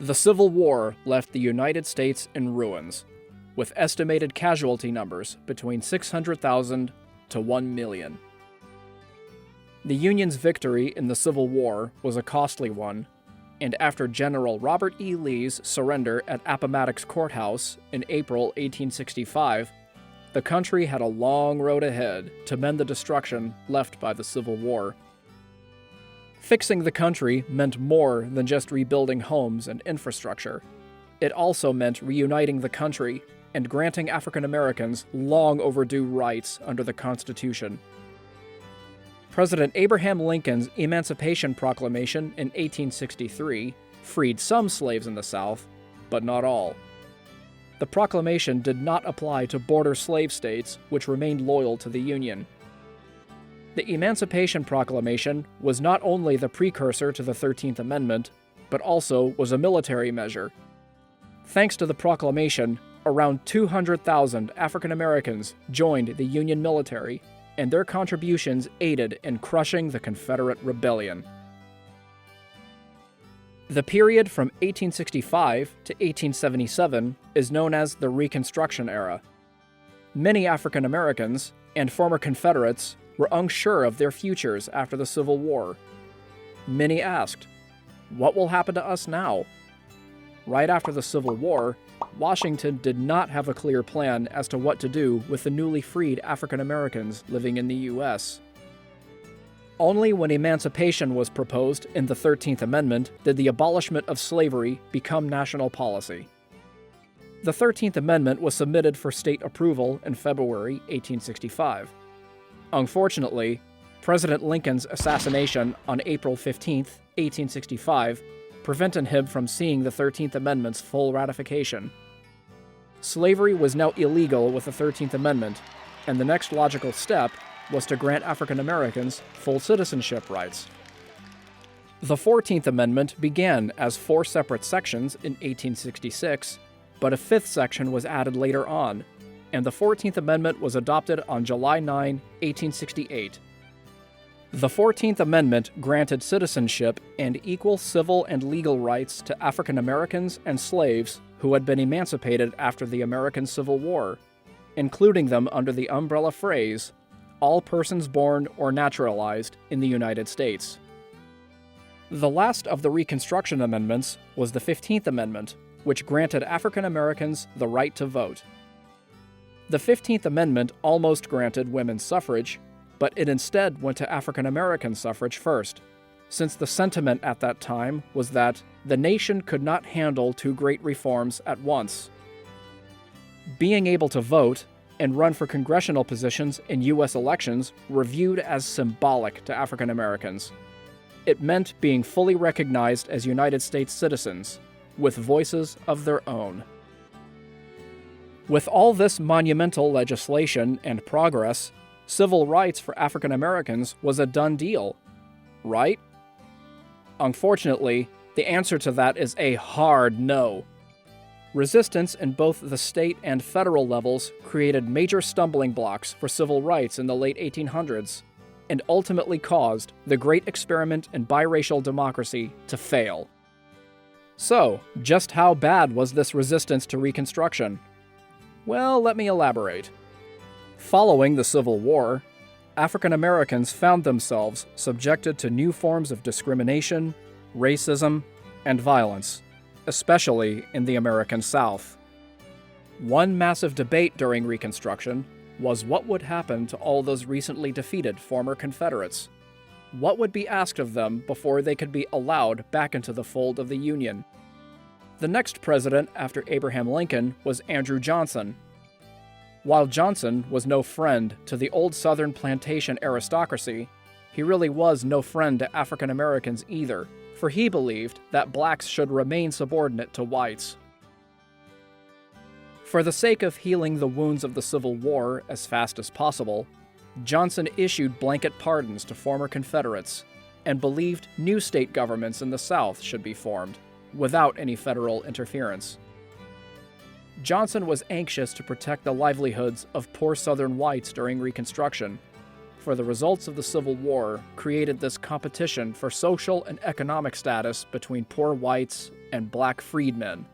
The Civil War left the United States in ruins, with estimated casualty numbers between 600,000 to 1 million. The Union's victory in the Civil War was a costly one, and after General Robert E. Lee's surrender at Appomattox Courthouse in April 1865, the country had a long road ahead to mend the destruction left by the Civil War. Fixing the country meant more than just rebuilding homes and infrastructure. It also meant reuniting the country and granting African Americans long overdue rights under the Constitution. President Abraham Lincoln's Emancipation Proclamation in 1863 freed some slaves in the South, but not all. The proclamation did not apply to border slave states, which remained loyal to the Union. The Emancipation Proclamation was not only the precursor to the 13th Amendment, but also was a military measure. Thanks to the proclamation, around 200,000 African Americans joined the Union military, and their contributions aided in crushing the Confederate Rebellion. The period from 1865 to 1877 is known as the Reconstruction Era. Many African Americans and former Confederates were unsure of their futures after the Civil War. Many asked, "What will happen to us now?" Right after the Civil War, Washington did not have a clear plan as to what to do with the newly freed African Americans living in the U.S. Only when emancipation was proposed in the 13th Amendment did the abolishment of slavery become national policy. The 13th Amendment was submitted for state approval in February 1865. Unfortunately, President Lincoln's assassination on April 15, 1865, prevented him from seeing the 13th Amendment's full ratification. Slavery was now illegal with the 13th Amendment, and the next logical step was to grant African Americans full citizenship rights. The 14th Amendment began as 4 separate sections in 1866, but a 5th section was added later on, and the 14th Amendment was adopted on July 9, 1868. The 14th Amendment granted citizenship and equal civil and legal rights to African Americans and slaves who had been emancipated after the American Civil War, including them under the umbrella phrase, "all persons born or naturalized in the United States." The last of the Reconstruction Amendments was the 15th Amendment, which granted African Americans the right to vote. The 15th Amendment almost granted women's suffrage, but it instead went to African American suffrage first, since the sentiment at that time was that the nation could not handle 2 great reforms at once. Being able to vote and run for congressional positions in U.S. elections were viewed as symbolic to African Americans. It meant being fully recognized as United States citizens, with voices of their own. With all this monumental legislation and progress, civil rights for African Americans was a done deal, right? Unfortunately, the answer to that is a hard no. Resistance in both the state and federal levels created major stumbling blocks for civil rights in the late 1800s, and ultimately caused the great experiment in biracial democracy to fail. So, just how bad was this resistance to Reconstruction? Well, let me elaborate. Following the Civil War, African Americans found themselves subjected to new forms of discrimination, racism, and violence, especially in the American South. One massive debate during Reconstruction was what would happen to all those recently defeated former Confederates. What would be asked of them before they could be allowed back into the fold of the Union? The next president after Abraham Lincoln was Andrew Johnson. While Johnson was no friend to the old Southern plantation aristocracy, he really was no friend to African Americans either, for he believed that blacks should remain subordinate to whites. For the sake of healing the wounds of the Civil War as fast as possible, Johnson issued blanket pardons to former Confederates and believed new state governments in the South should be formed, without any federal interference. Johnson was anxious to protect the livelihoods of poor Southern whites during Reconstruction, for the results of the Civil War created this competition for social and economic status between poor whites and black freedmen.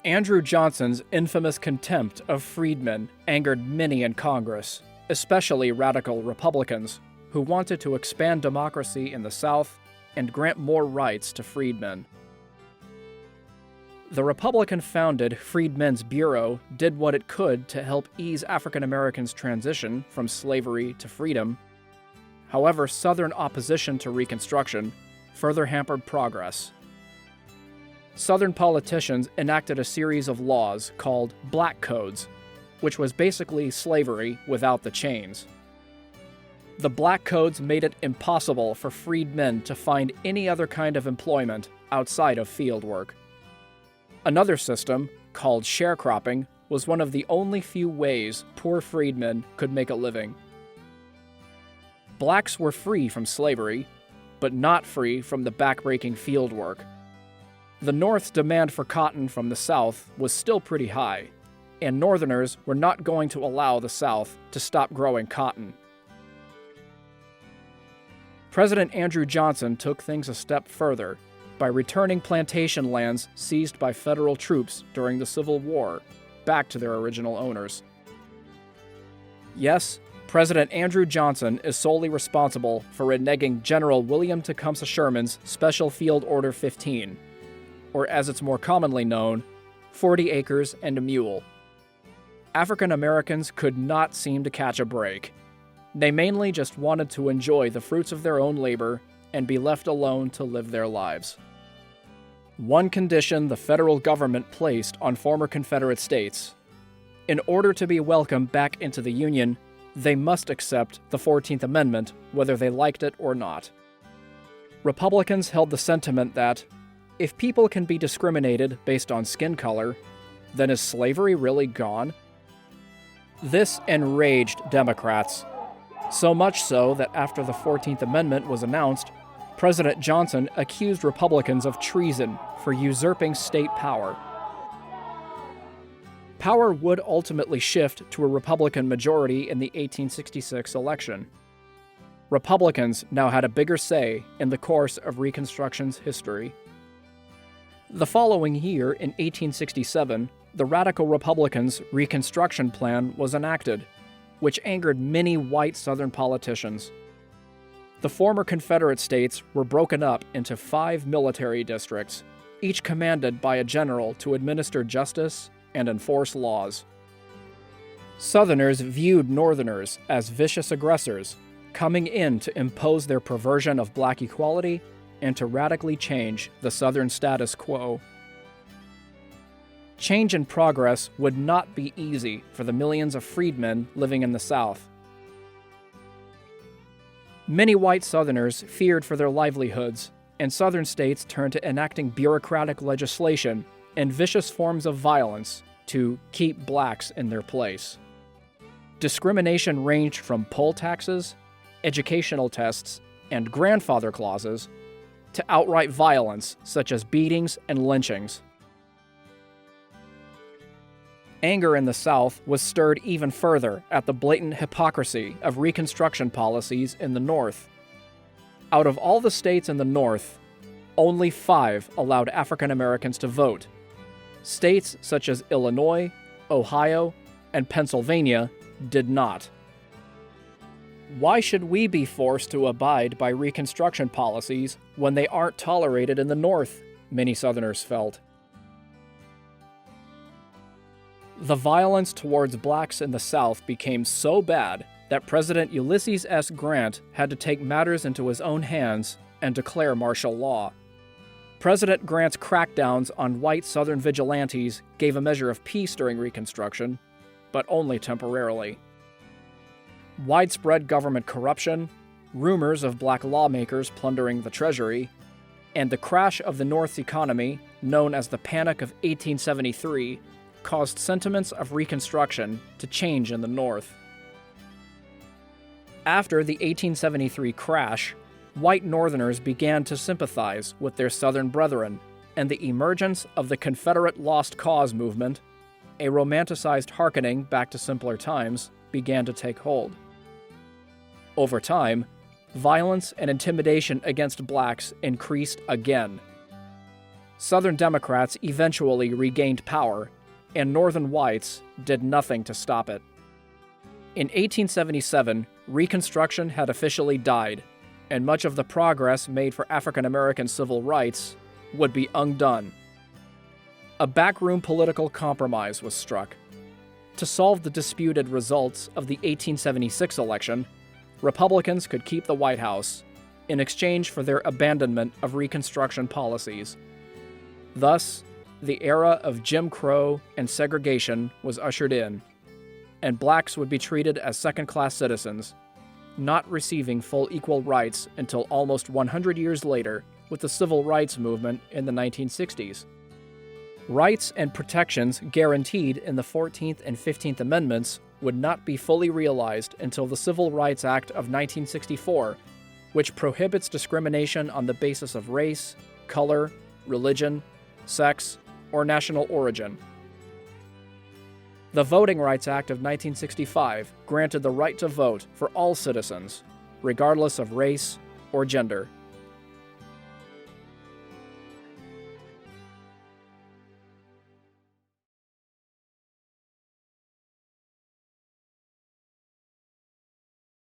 Andrew Johnson's infamous contempt of freedmen angered many in Congress, especially radical Republicans, who wanted to expand democracy in the South and grant more rights to freedmen. The Republican-founded Freedmen's Bureau did what it could to help ease African Americans' transition from slavery to freedom. However, Southern opposition to Reconstruction further hampered progress. Southern politicians enacted a series of laws called Black Codes, which was basically slavery without the chains. The Black Codes made it impossible for freedmen to find any other kind of employment outside of field work. Another system, called sharecropping, was one of the only few ways poor freedmen could make a living. Blacks were free from slavery, but not free from the backbreaking field work. The North's demand for cotton from the South was still pretty high, and Northerners were not going to allow the South to stop growing cotton. President Andrew Johnson took things a step further by returning plantation lands seized by federal troops during the Civil War back to their original owners. Yes, President Andrew Johnson is solely responsible for reneging General William Tecumseh Sherman's Special Field Order 15, or as it's more commonly known, 40 acres and a mule. African Americans could not seem to catch a break. They mainly just wanted to enjoy the fruits of their own labor and be left alone to live their lives. One condition the federal government placed on former Confederate states: in order to be welcomed back into the Union, they must accept the 14th Amendment, whether they liked it or not. Republicans held the sentiment that, if people can be discriminated based on skin color, then is slavery really gone? This enraged Democrats, so much so that after the 14th Amendment was announced, President Johnson accused Republicans of treason for usurping state power. Power would ultimately shift to a Republican majority in the 1866 election. Republicans now had a bigger say in the course of Reconstruction's history. The following year, in 1867, the Radical Republicans' Reconstruction Plan was enacted, which angered many white Southern politicians. The former Confederate states were broken up into 5 military districts, each commanded by a general to administer justice and enforce laws. Southerners viewed Northerners as vicious aggressors, coming in to impose their perversion of black equality and to radically change the Southern status quo. Change and progress would not be easy for the millions of freedmen living in the South. Many white Southerners feared for their livelihoods, and Southern states turned to enacting bureaucratic legislation and vicious forms of violence to keep blacks in their place. Discrimination ranged from poll taxes, educational tests, and grandfather clauses to outright violence such as beatings and lynchings. Anger in the South was stirred even further at the blatant hypocrisy of Reconstruction policies in the North. Out of all the states in the North, only 5 allowed African Americans to vote. States such as Illinois, Ohio, and Pennsylvania did not. Why should we be forced to abide by Reconstruction policies when they aren't tolerated in the North? Many Southerners felt. The violence towards blacks in the South became so bad that President Ulysses S. Grant had to take matters into his own hands and declare martial law. President Grant's crackdowns on white Southern vigilantes gave a measure of peace during Reconstruction, but only temporarily. Widespread government corruption, rumors of black lawmakers plundering the Treasury, and the crash of the North's economy, known as the Panic of 1873, caused sentiments of Reconstruction to change in the North. After the 1873 crash, white Northerners began to sympathize with their Southern brethren, and the emergence of the Confederate Lost Cause movement, a romanticized hearkening back to simpler times, began to take hold. Over time, violence and intimidation against blacks increased again. Southern Democrats eventually regained power, and Northern whites did nothing to stop it. In 1877, Reconstruction had officially died, and much of the progress made for African American civil rights would be undone. A backroom political compromise was struck. To solve the disputed results of the 1876 election, Republicans could keep the White House in exchange for their abandonment of Reconstruction policies. Thus, the era of Jim Crow and segregation was ushered in, and blacks would be treated as second-class citizens, not receiving full equal rights until almost 100 years later with the Civil Rights Movement in the 1960s. Rights and protections guaranteed in the 14th and 15th Amendments would not be fully realized until the Civil Rights Act of 1964, which prohibits discrimination on the basis of race, color, religion, sex, or national origin. The Voting Rights Act of 1965 granted the right to vote for all citizens, regardless of race or gender.